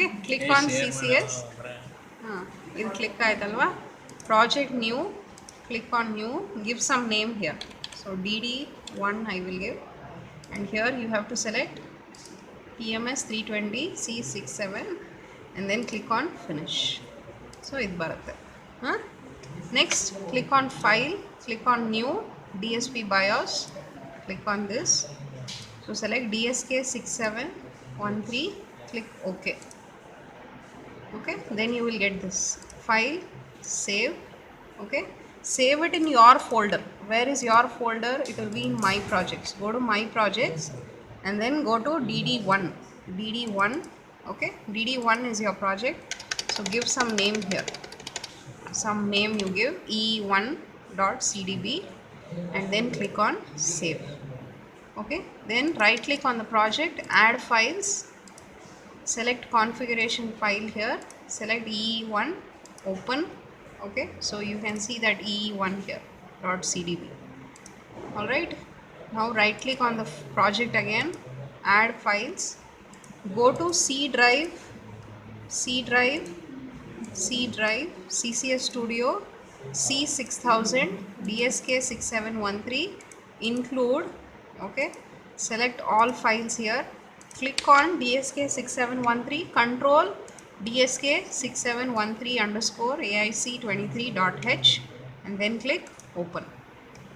Okay, click on CCS. We'll click ಆಯ್ತಲ್ವಾ, project new, click on new, give some name here. So DD1 I will give, and here you have to select PMS 320 C67 and then click on finish. So ಇದು ಬರುತ್ತೆ. Next, click on file, click on new, DSP BIOS, click on this. So select DSK6713, click OK. Okay, then you will get this file, save. Okay, save it in your folder. Where is your folder? It will be in my projects. Go to my projects and then go to dd1. Okay, dd1 is your project. So give some name here, some name you give, e1.cdb, and then click on save. Okay, then right click on the project, add files, select configuration file here, select e1, open. Okay, so you can see that e1 here .cdb. all right, now right click on the project again, add files, go to C drive, CCS Studio C6000 DSK6713, include. Okay, select all files here, click on DSK6713, control DSK6713_AIC23.h, and then click open.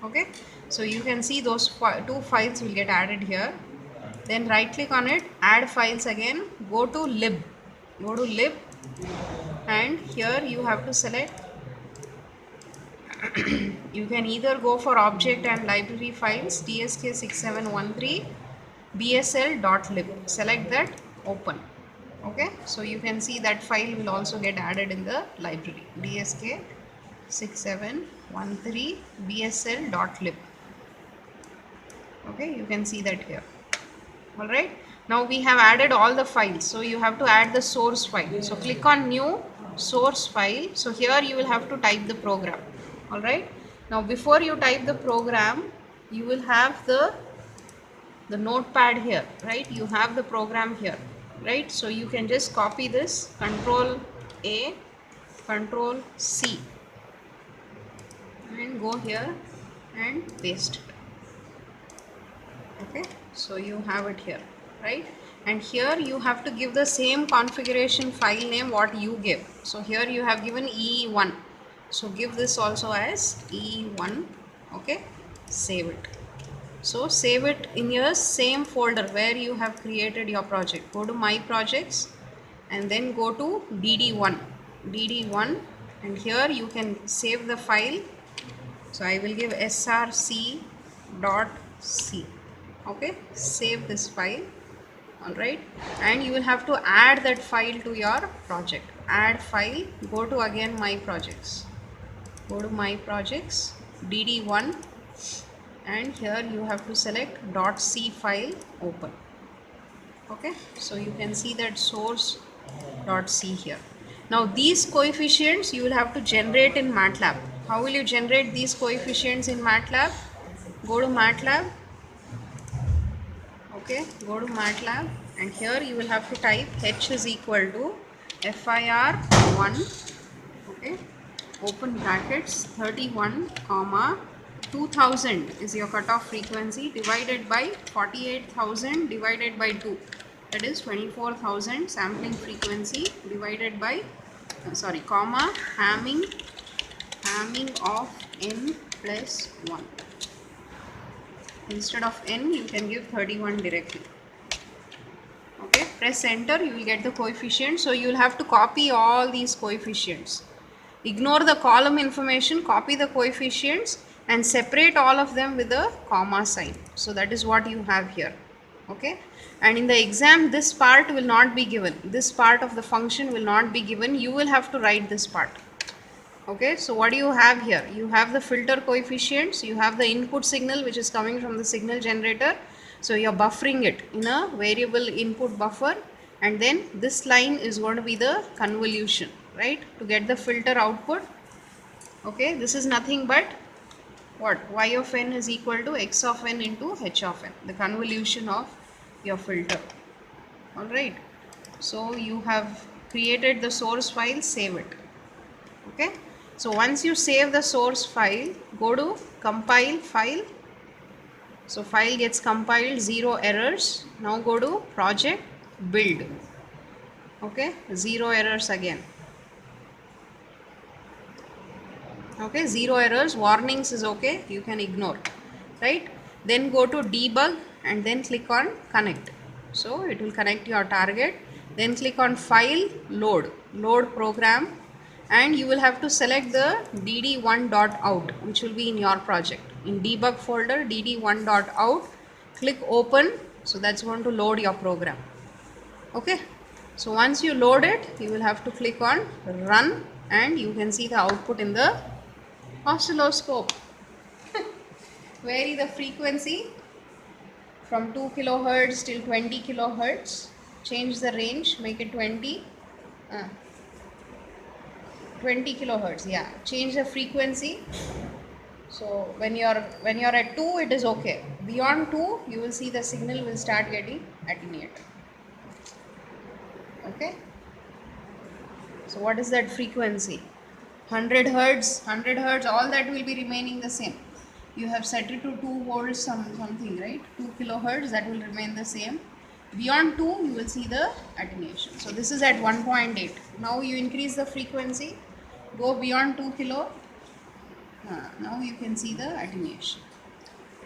Okay, so you can see those two files will get added here. Then right click on it, add files again, go to lib, and here you have to select you can either go for object and library files, DSK6713 bsl.lib, select that, open. Okay, so you can see that file will also get added in the library, DSK6713 bsl.lib. Okay, you can see that here. All right, now we have added all the files, so you have to add the source file. So click on new, source file. So here you will have to type the program. All right, now before you type the program, you will have the notepad here, right? You have the program here, right? So you can just copy this, Control A, Control C, and go here and paste it. Okay, so you have it here, right? And here you have to give the same configuration file name what you give. So here you have given E1, so give this also as E1. Okay, save it. So save it in your same folder where you have created your project. Go to my projects and then go to dd1, and here you can save the file. So I will give src.c. Okay, save this file. All right, and you will have to add that file to your project. Add file, go to again my projects, go to my projects, dd1, and here you have to select .c file, open. Okay, so you can see that source.c here. Now these coefficients you will have to generate in MATLAB. How will you generate these coefficients in MATLAB? Go to MATLAB. Okay, go to MATLAB, and here you will have to type h is equal to FIR1. Okay, open brackets, 31 comma 2000 is your cutoff frequency, divided by 48,000 divided by 2, that is 24,000 sampling frequency, divided by comma hamming of n plus 1. Instead of n you can give 31 directly. Okay, press enter, you will get the coefficient. So you will have to copy all these coefficients. Ignore the column information, copy the coefficients and separate all of them with a comma sign. So that is what you have here. Okay, and in the exam this part will not be given, this part of the function will not be given, you will have to write this part. Okay, so what do you have here? You have the filter coefficients, you have the input signal which is coming from the signal generator, so you are buffering it in a variable input buffer, and then this line is going to be the convolution, right, to get the filter output. Okay, this is nothing but what? Y of n is equal to x of n into h of n, the convolution of your filter. All right, So you have created the source file, save it. Okay, so once you save the source file, go to compile file. So file gets compiled, 0 errors. Now go to project, build. Okay, 0 errors again. Okay, 0 errors, warnings is okay, you can ignore, right? Then go to debug and then click on connect. So it will connect your target. Then click on file, load program, and you will have to select the dd1.out, which will be in your project. In debug folder, dd1.out, click open. So that's going to load your program. Okay, so once you load it, you will have to click on run, and you can see the output in the oscilloscope. Vary the frequency from 2 kilohertz till 20 kilohertz. Change the range, make it 20. 20 kilohertz, yeah. Change the frequency. So when you're at 2, it is okay. Beyond 2, you will see the signal will start getting attenuated. Okay. So what is that frequency? 100 hertz, 100 hertz, all that will be remaining the same. You have set it to 2 volts something, right? 2 kilohertz, that will remain the same. Beyond 2, you will see the attenuation. So this is at 1.8. Now you increase the frequency, go beyond 2 kilo. Now you can see the attenuation.